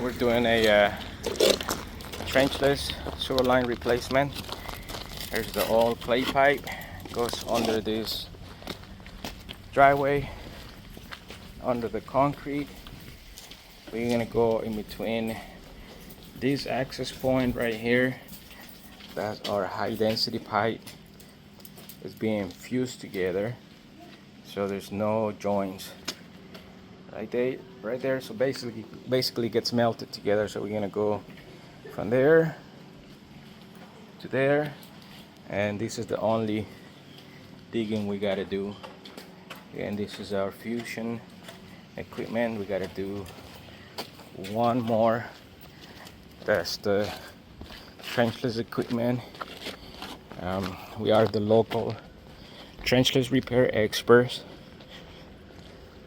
We're doing a trenchless sewer line replacement. Here's the old clay pipe, goes under this driveway, under the concrete. We're gonna go in between this access point right here. That's our high density pipe. It's being fused together, so there's no joints right there. So basically gets melted together. So we're gonna go from there to there, and this is the only digging we gotta do. And this is our fusion equipment. We gotta do one more. That's the trenchless equipment. We are the local trenchless repair experts.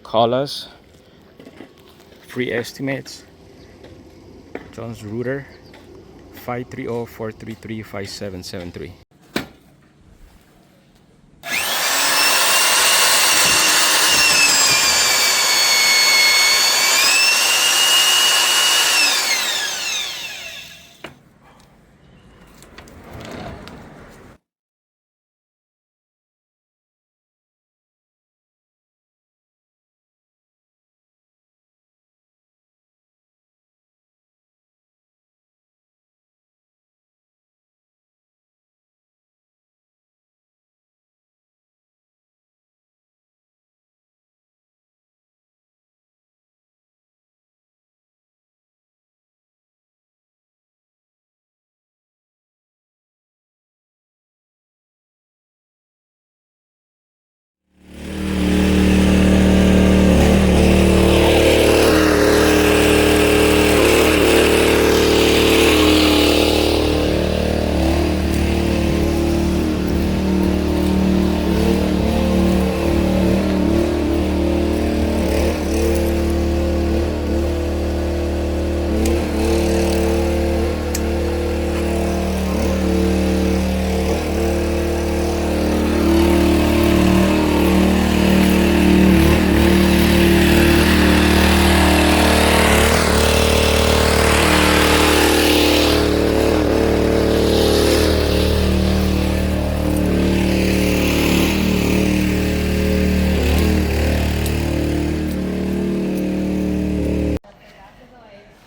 Call us. Free estimates. John's Router 530-433-5773.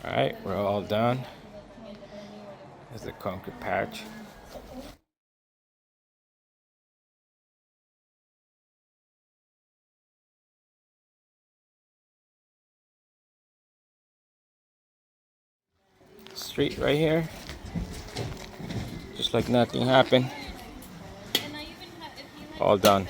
Alright, we're all done. There's the concrete patch. Street right here. Just like nothing happened. All done.